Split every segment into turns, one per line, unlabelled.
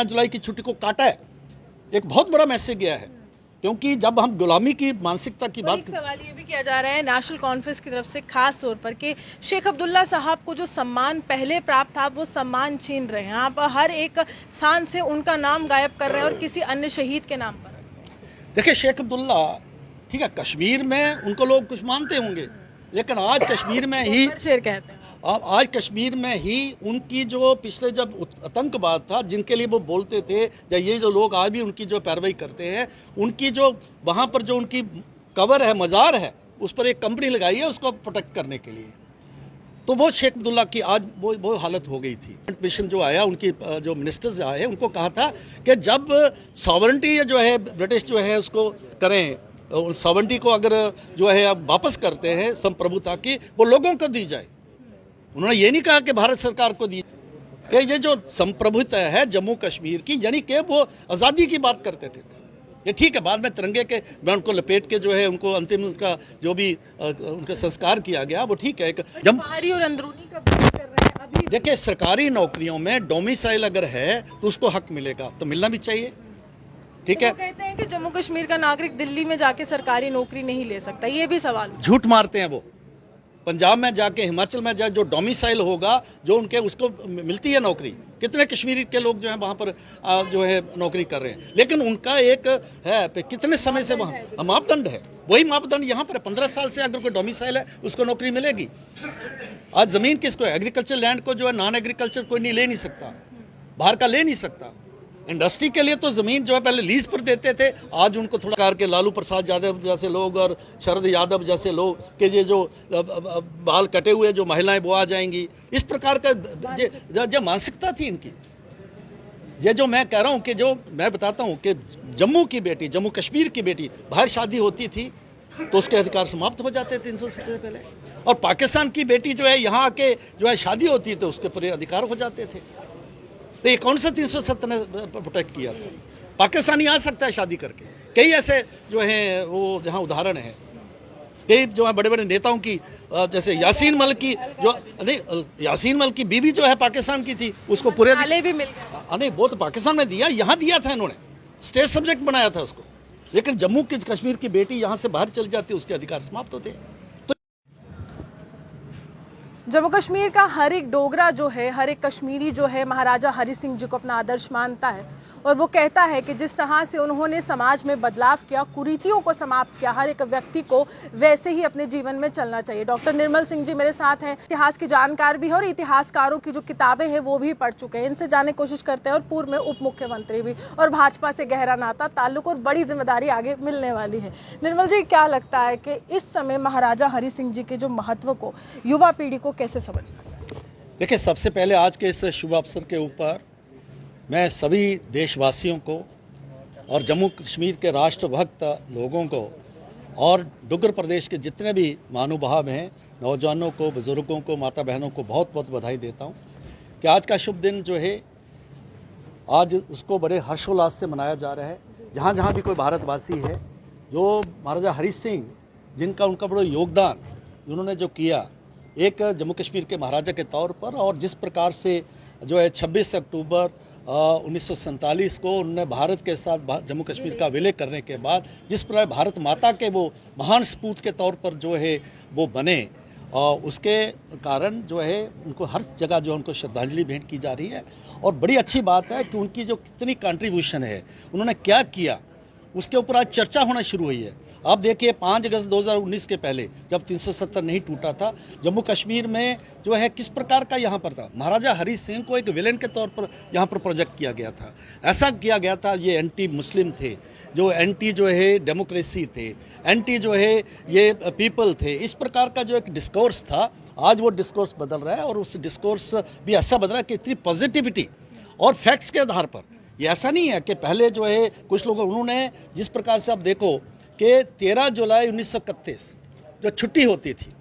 जुलाई की छुट्टी को काटा है, एक बहुत बड़ा मैसेज गया है। क्योंकि जब हम गुलामी की मानसिकता की बात,
सवाल ये भी किया जा रहा है नेशनल कॉन्फ्रेंस की तरफ से खास तौर पर कि शेख अब्दुल्ला साहब को जो सम्मान पहले प्राप्त था वो सम्मान छीन रहे हैं। आप हर एक स्थान से उनका नाम गायब कर रहे हैं और किसी अन्य शहीद के नाम पर।
देखिए शेख अब्दुल्ला, ठीक है, कश्मीर में उनको लोग कुछ मानते होंगे, लेकिन आज कश्मीर में ही
शेर कहते हैं।
आज कश्मीर में ही उनकी जो पिछले जब आतंकवाद था जिनके लिए वो बोलते थे, या ये जो लोग आज भी उनकी जो पैरवी करते हैं, उनकी जो वहाँ पर जो उनकी कबर है, मज़ार है, उस पर एक कंपनी लगाई है उसको प्रोटेक्ट करने के लिए। तो वो शेख अब्दुल्ला की आज वो हालत हो गई थी। मिशन जो आया, उनकी जो मिनिस्टर्स आए, उनको कहा था कि जब सॉवरेंटी जो है ब्रिटिश जो है उसको करें, सॉवरेंटी को अगर जो है अब वापस करते हैं संप्रभुता की, वो लोगों को दी जाए। उन्होंने ये नहीं कहा कि भारत सरकार को दी, कि ये जो संप्रभुता है जम्मू कश्मीर की, यानी कि वो आज़ादी की बात करते थे। ये ठीक है, बाद में तिरंगे के में उनको लपेट के जो है उनको अंतिम उनका जो भी उनका संस्कार किया गया वो ठीक है।
बाहरी और अंदरूनी का बात कर रहे हैं अभी।
देखिए सरकारी नौकरियों में डोमिसाइल अगर है तो उसको हक मिलेगा, तो मिलना भी चाहिए, ठीक है।
तो कहते हैं कि जम्मू कश्मीर का नागरिक दिल्ली में जाके सरकारी नौकरी नहीं ले सकता, ये भी सवाल।
झूठ मारते हैं वो। पंजाब में जाके, हिमाचल में जाके जो डोमिसाइल होगा, जो उनके उसको मिलती है नौकरी। कितने कश्मीरी के लोग जो हैं वहाँ पर जो है नौकरी कर रहे हैं, लेकिन उनका एक है कितने समय से वहाँ मापदंड है, वही मापदंड यहाँ पर 15 साल से अगर कोई डोमिसाइल है उसको नौकरी मिलेगी। आज ज़मीन किसको है? एग्रीकल्चर लैंड को जो है नॉन एग्रीकल्चर कोई नहीं ले नहीं सकता, बाहर का ले नहीं सकता। इंडस्ट्री के लिए तो ज़मीन जो है पहले लीज पर देते थे, आज उनको थोड़ा कार के लालू प्रसाद यादव जैसे लोग और शरद यादव जैसे लोग कि ये जो बाल कटे हुए जो महिलाएं वो आ जाएंगी, इस प्रकार का जो मानसिकता थी इनकी। ये जो मैं कह रहा हूँ कि जो मैं बताता हूँ कि जम्मू की बेटी, जम्मू कश्मीर की बेटी बाहर शादी होती थी तो उसके अधिकार समाप्त हो जाते थे 300 से पहले, और पाकिस्तान की बेटी जो है यहाँ आके जो है शादी होती तो उसके पूरे अधिकार हो जाते थे। तो ये कौन सा 370 ने प्रोटेक्ट किया था? पाकिस्तानी आ सकता है शादी करके। कई ऐसे जो हैं वो जहाँ उदाहरण है, कई जो है बड़े बड़े नेताओं की, जैसे यासीन मलिक की, जो नहीं यासीन मलिक की बीवी जो है पाकिस्तान की थी, उसको पूरे
भी मिल गए।
नहीं, वो तो पाकिस्तान में दिया, यहाँ दिया था इन्होंने, स्टेट सब्जेक्ट बनाया था उसको। लेकिन जम्मू की कश्मीर की बेटी यहाँ से बाहर चली जाती, उसके अधिकार समाप्त होते।
जम्मू कश्मीर का हर एक डोगरा जो है, हर एक कश्मीरी जो है महाराजा हरि सिंह जी को अपना आदर्श मानता है, और वो कहता है कि जिस तरह से उन्होंने समाज में बदलाव किया, कुरीतियों को समाप्त किया, हर एक व्यक्ति को वैसे ही अपने जीवन में चलना चाहिए। डॉक्टर निर्मल सिंह जी मेरे साथ हैं, इतिहास के जानकार भी हैं और इतिहासकारों की जो किताबें हैं वो भी पढ़ चुके हैं। इनसे जानने की कोशिश करते हैं, और पूर्व में उप मुख्यमंत्री भी, और भाजपा से गहरा नाता ताल्लुक और बड़ी जिम्मेदारी आगे मिलने वाली है। निर्मल जी, क्या लगता है कि इस समय महाराजा हरि सिंह जी के जो महत्व को युवा पीढ़ी को कैसे समझना चाहिए?
देखिए, सबसे पहले आज के इस शुभ अवसर के ऊपर मैं सभी देशवासियों को और जम्मू कश्मीर के राष्ट्रभक्त लोगों को और डुग्गर प्रदेश के जितने भी महानुभाव हैं, नौजवानों को, बुज़ुर्गों को, माता बहनों को बहुत बहुत बधाई देता हूं कि आज का शुभ दिन जो है, आज उसको बड़े हर्षोल्लास से मनाया जा रहा है। जहाँ जहाँ भी कोई भारतवासी है, जो महाराजा हरि सिंह जिनका उनका बड़ा योगदान उन्होंने जो किया एक जम्मू कश्मीर के महाराजा के तौर पर, और जिस प्रकार से जो है 26 अक्टूबर 1947 को उन्होंने भारत के साथ जम्मू कश्मीर का विलय करने के बाद जिस प्रकार भारत माता के वो महान सपूत के तौर पर जो है वो बने, उसके कारण जो है उनको हर जगह जो उनको श्रद्धांजलि भेंट की जा रही है। और बड़ी अच्छी बात है कि उनकी जो कितनी कंट्रीब्यूशन है, उन्होंने क्या किया, उसके ऊपर आज चर्चा होना शुरू हुई है। आप देखिए 5 अगस्त 2019 के पहले जब 370 नहीं टूटा था, जम्मू कश्मीर में जो है किस प्रकार का यहाँ पर था, महाराजा हरि सिंह को एक विलेन के तौर पर यहाँ पर प्रोजेक्ट किया गया था। ऐसा किया गया था, ये एंटी मुस्लिम थे, जो एंटी जो है डेमोक्रेसी थे, एंटी जो है ये पीपल थे, इस प्रकार का जो एक डिस्कोर्स था, आज वो डिस्कोर्स बदल रहा है। और उस डिस्कोर्स भी ऐसा बदल रहा है कि इतनी पॉजिटिविटी और फैक्ट्स के आधार पर, ये ऐसा नहीं है कि पहले जो है कुछ लोग उन्होंने जिस प्रकार से आप देखो कि 13 जुलाई 1931 जो छुट्टी होती थी,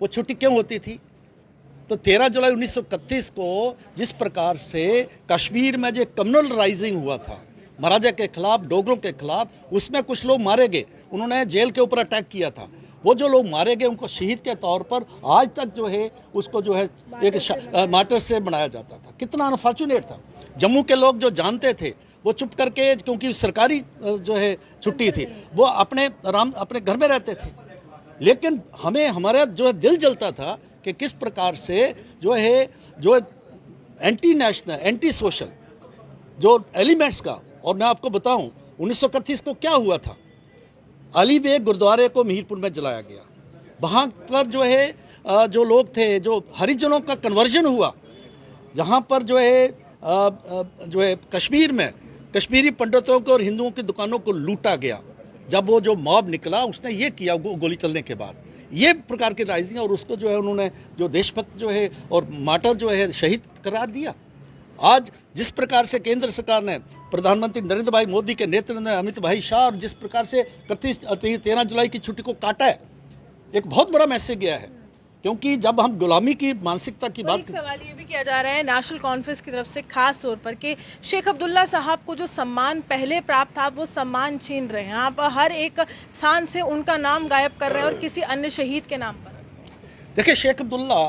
वो छुट्टी क्यों होती थी? तो 13 जुलाई 1931 को जिस प्रकार से कश्मीर में जो कम्युनल राइजिंग हुआ था महाराजा के खिलाफ, डोगरों के खिलाफ, उसमें कुछ लोग मारे गए, उन्होंने जेल के ऊपर अटैक किया था। वो जो लोग मारे गए उनको शहीद के तौर पर आज तक जो है उसको जो है एक मार्टर से बनाया जाता था। कितना अनफॉर्चुनेट था। जम्मू के लोग जो जानते थे वो चुप करके, क्योंकि सरकारी जो है छुट्टी थी, वो अपने घर में रहते थे। लेकिन हमें हमारा जो है दिल जलता था कि किस प्रकार से जो एंटी नेशनल, एंटी सोशल जो एलिमेंट्स का। और मैं आपको बताऊं 1931 को क्या हुआ था। अली बेग गुरुद्वारे को मीरपुर में जलाया गया। वहाँ पर जो लोग थे, जो हरिजनों का कन्वर्जन हुआ। यहाँ पर जो है कश्मीर में कश्मीरी पंडितों को और हिंदुओं की दुकानों को लूटा गया। जब वो जो मॉब निकला उसने ये किया गोली चलने के बाद, ये प्रकार की राइजिंग, और उसको जो है उन्होंने जो देशभक्त जो है और मार्टर जो है शहीद करार दिया। आज जिस प्रकार से केंद्र सरकार ने प्रधानमंत्री नरेंद्र भाई मोदी के नेतृत्व में अमित भाई शाह और जिस प्रकार से 13 जुलाई की छुट्टी को काटा है, एक बहुत बड़ा मैसेज गया है। क्योंकि जब हम गुलामी की मानसिकता की बात,
सवाल ये भी किया जा रहा है नेशनल कॉन्फ्रेंस की तरफ से खास तौर पर कि शेख अब्दुल्ला साहब को जो सम्मान पहले प्राप्त था वो सम्मान छीन रहे हैं। आप हर एक स्थान से उनका नाम गायब कर रहे हैं और किसी अन्य शहीद के नाम पर।
देखिए शेख अब्दुल्ला,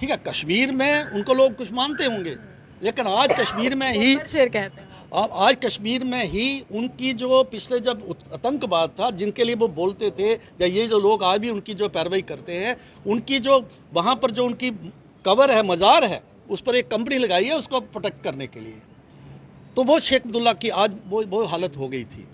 ठीक है, कश्मीर में उनको लोग कुछ मानते होंगे, लेकिन आज कश्मीर में ही
शेर कहते हैं।
आज कश्मीर में ही उनकी जो पिछले जब आतंकवाद था, जिनके लिए वो बोलते थे, या ये जो लोग आज भी उनकी जो पैरवी करते हैं, उनकी जो वहाँ पर जो उनकी कबर है, मज़ार है, उस पर एक कंपनी लगाई है उसको प्रोटेक्ट करने के लिए। तो वो शेख अब्दुल्ला की आज वो हालत हो गई थी।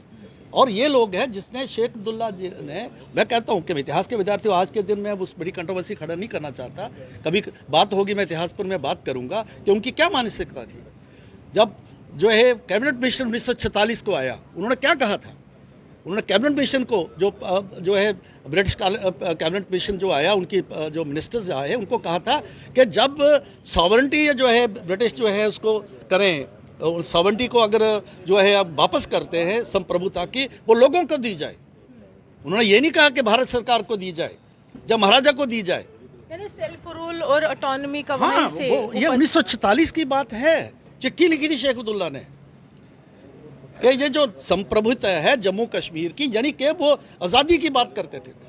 और ये लोग हैं जिसने शेख अब्दुल्ला जी ने, मैं कहता हूँ कि इतिहास के विद्यार्थी आज के दिन में उस बड़ी कंट्रोवर्सी खड़ा नहीं करना चाहता। कभी बात होगी मैं इतिहास पर मैं बात करूँगा कि उनकी क्या मानसिकता थी। जब जो है कैबिनेट मिशन 1946 को आया, उन्होंने क्या कहा था? उन्होंने कैबिनेट मिशन को जो है ब्रिटिश कैबिनेट मिशन जो आया, उनकी जो मिनिस्टर्स आए उनको कहा था कि जब सॉवरेंटी जो है ब्रिटिश जो है उसको करें, सॉवरेंटी को अगर जो है अब वापस करते हैं संप्रभुता की, वो लोगों को दी जाए। उन्होंने ये नहीं कहा कि भारत सरकार को दी जाए, जब महाराजा को दी जाए,
यानी सेल्फ रूल और ऑटोनॉमी का
हाँ,
वहीं से
ये 1946 की बात है। चिट्ठी लिखी थी शेख अब्दुल्ला ने कि ये जो संप्रभुता है जम्मू कश्मीर की, यानी कि वो आज़ादी की बात करते थे।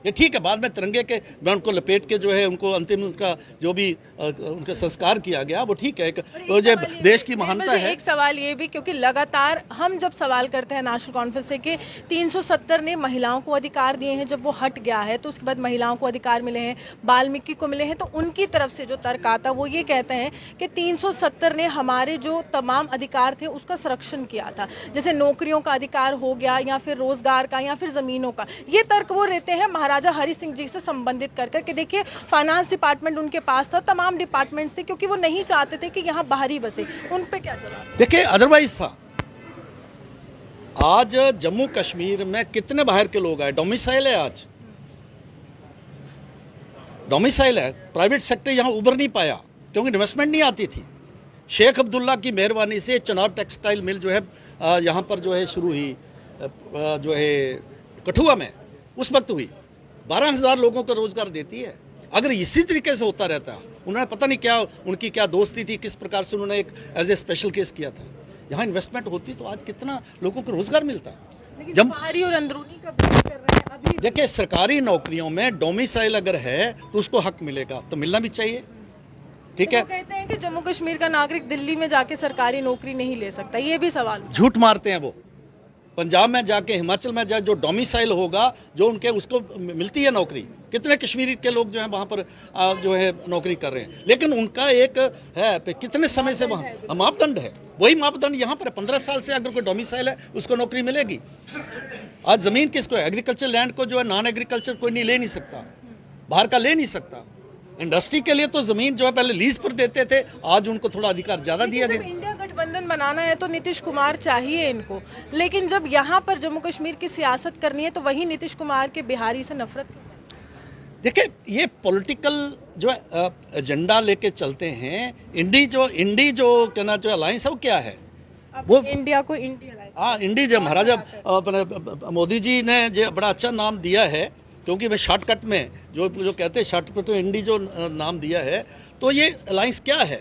ये ठीक है, बाद में तिरंगे के ब्रांड को लपेट के जो है उनको अंतिम उनका जो भी उनका संस्कार किया गया, वो ठीक है, वो जो देश की महानता है।
एक सवाल ये भी, क्योंकि लगातार हम जब सवाल करते हैं नेशनल कॉन्फ्रेंस से कि 370 ने महिलाओं को अधिकार दिए हैं, जब वो हट गया है तो उसके बाद महिलाओं को अधिकार मिले हैं, वाल्मीकि को मिले हैं, तो उनकी तरफ से जो तर्क आता वो ये कहते हैं कि 370 ने हमारे जो तमाम अधिकार थे उसका संरक्षण किया था, जैसे नौकरियों का अधिकार हो गया या फिर रोजगार का या फिर जमीनों का। ये तर्क वो रहते हैं महाराजा हरि सिंह जी से संबंधित कर करके। देखिए फाइनेंस डिपार्टमेंट उनके पास था, तमाम डिपार्टमेंट से, क्योंकि वो नहीं चाहते थे कि यहाँ बाहरी बसे। उन पे क्या जवाब? देखिए
अदरवाइज था। आज जम्मू कश्मीर में कितने बाहर के लोग आए, डोमिसाइल है, आज डोमिसाइल है। प्राइवेट सेक्टर यहाँ उभर नहीं पाया क्योंकि इन्वेस्टमेंट नहीं आती थी। शेख अब्दुल्ला की मेहरबानी से चनाब टेक्सटाइल मिल जो है यहाँ पर जो है शुरू हुई, जो है कठुआ में उस वक्त हुई, 12,000 लोगों को रोजगार देती है। अगर इसी तरीके से होता रहता, उन्होंने पता नहीं क्या उनकी क्या दोस्ती थी, किस प्रकार से उन्होंने एक एज ए स्पेशल केस किया था, यहाँ इन्वेस्टमेंट होती तो आज कितना लोगों को रोजगार मिलता।
जब बाहरी और अंदरूनी का बात कर रहे हैं अभी,
देखिए सरकारी नौकरियों में डोमिसाइल अगर है तो उसको हक मिलेगा, तो मिलना भी चाहिए, ठीक है।
तो कहते हैं कि जम्मू कश्मीर का नागरिक दिल्ली में जाके सरकारी नौकरी नहीं ले सकता, ये भी सवाल।
झूठ मारते हैं वो। पंजाब में जाके, हिमाचल में जाके जो डोमिसाइल होगा, जो उनके उसको मिलती है नौकरी। कितने कश्मीरी के लोग जो हैं वहाँ पर जो है नौकरी कर रहे हैं, लेकिन उनका एक है कितने समय से वहाँ मापदंड है, वही मापदंड यहाँ पर 15 साल से अगर कोई डोमिसाइल है उसको नौकरी मिलेगी। आज ज़मीन किसको है? एग्रीकल्चर लैंड को जो है नॉन एग्रीकल्चर कोई नहीं ले नहीं सकता, बाहर का ले नहीं सकता। इंडस्ट्री के लिए तो ज़मीन जो है पहले लीज पर देते थे, आज उनको थोड़ा अधिकार ज़्यादा दिया गया।
इंडिया गठबंधन बनाना है तो नीतीश कुमार चाहिए इनको, लेकिन जब यहाँ पर जम्मू कश्मीर की सियासत करनी है तो वही नीतीश कुमार के बिहारी से नफरत।
देखिए ये पॉलिटिकल जो है एजेंडा लेके चलते हैं। इंडी जो कहना जो अलायंस है वो क्या है? वो
इंडिया को इंडिया,
हाँ, इंडी जो महाराजा मोदी जी ने जो बड़ा अच्छा नाम दिया है, क्योंकि मैं शॉर्टकट में जो कहते हैं शॉर्टकट में इंडी जो नाम दिया है, तो ये अलायंस क्या है?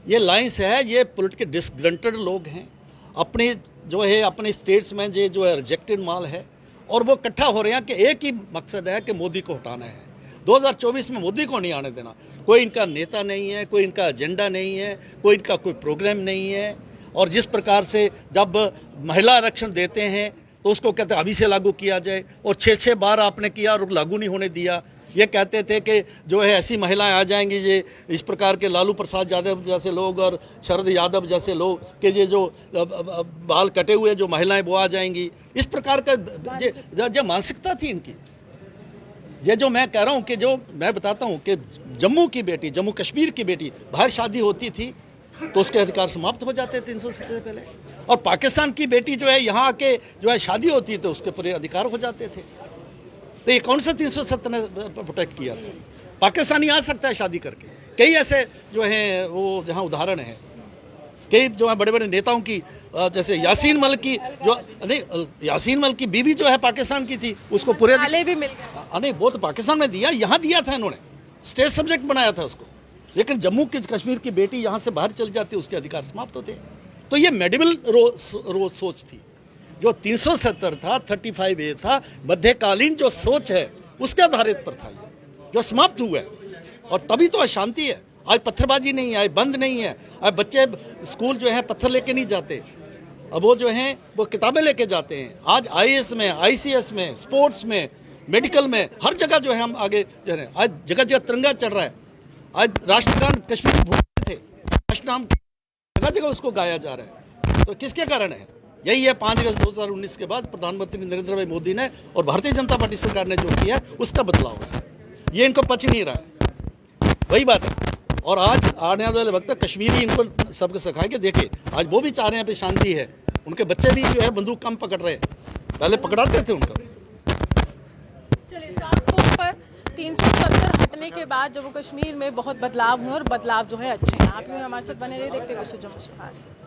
ये अलायंस है, ये पॉलिटिकल डिसग्रंटेड लोग हैं, अपने जो है अपने स्टेट्स में जो है रिजेक्टेड माल है, और वो इकट्ठा हो रहे हैं कि एक ही मकसद है कि मोदी को हटाना है। 2024 में मोदी को नहीं आने देना। कोई इनका नेता नहीं है, कोई इनका एजेंडा नहीं है, कोई इनका कोई प्रोग्राम नहीं है। और जिस प्रकार से जब महिला आरक्षण देते हैं तो उसको कहते हैं अभी से लागू किया जाए, और 6 बार आपने किया और लागू नहीं होने दिया। ये कहते थे कि जो है ऐसी महिलाएं आ जाएंगी, ये इस प्रकार के लालू प्रसाद यादव जैसे लोग और शरद यादव जैसे लोग कि ये जो बाल कटे हुए जो महिलाएं वो आ जाएंगी। इस प्रकार का जो मानसिकता थी इनकी। ये जो मैं कह रहा हूँ कि जो मैं बताता हूँ कि जम्मू की बेटी, जम्मू कश्मीर की बेटी बाहर शादी होती थी तो उसके अधिकार समाप्त हो जाते 300 से पहले, और पाकिस्तान की बेटी जो है यहाँ आके जो है शादी होती तो उसके पूरे अधिकार हो जाते थे। तो ये कौन सा 370 ने प्रोटेक्ट किया था? पाकिस्तानी आ सकता है शादी करके। कई ऐसे जो हैं वो यहाँ उदाहरण हैं, कई जो है बड़े बड़े नेताओं की, जैसे यासीन मलिक की, जो नहीं यासीन मलिक की बीवी जो है पाकिस्तान की थी, उसको पूरे
भी मिल गए।
नहीं वो तो पाकिस्तान में दिया, यहाँ दिया था इन्होंने, स्टेट सब्जेक्ट बनाया था उसको। लेकिन जम्मू की कश्मीर की बेटी यहाँ से बाहर चल जाती, उसके अधिकार समाप्त होते। तो ये मेडिवल सोच थी। जो 370 था, 35A था, मध्यकालीन जो सोच है उसके आधारित पर था ये, जो समाप्त हुआ है। और तभी तो अशांति है। आज पत्थरबाजी नहीं है, आज बंद नहीं है, आज बच्चे स्कूल जो है पत्थर लेके नहीं जाते, अब वो जो हैं वो किताबें लेके जाते हैं। आज IAS में, ICS में, स्पोर्ट्स में, मेडिकल में, हर जगह जो है हम आगे जा रहे हैं। आज जगह जगह तिरंगा चढ़ रहा है। आज राष्ट्रगान कश्मीर भूल थे, राष्ट्रनाम जगह जगह उसको गाया जा रहा है। तो किसके कारण है? यही है 5 अगस्त 2019 के बाद प्रधानमंत्री नरेंद्र भाई मोदी ने और भारतीय जनता पार्टी सरकार ने जो किया उसका बदलाव है। ये इनको पच नहीं रहा है, वही बात है। और आज आने वाले वक्त तक कश्मीरी इनको सबको सिखाएंगे। देखिए आज वो भी चाह रहे हैं, पे शांति है, उनके बच्चे भी जो है बंदूक कम पकड़ रहे हैं, पहले पकड़ाते थे उनको।
चलिए, साफ तौर पर 370 हटने के बाद जम्मू कश्मीर में बहुत बदलाव हुए और बदलाव जो है अच्छे हैं। आप यूँ हमारे साथ बने रहे, देखते हुए जम्मू कश्मीर।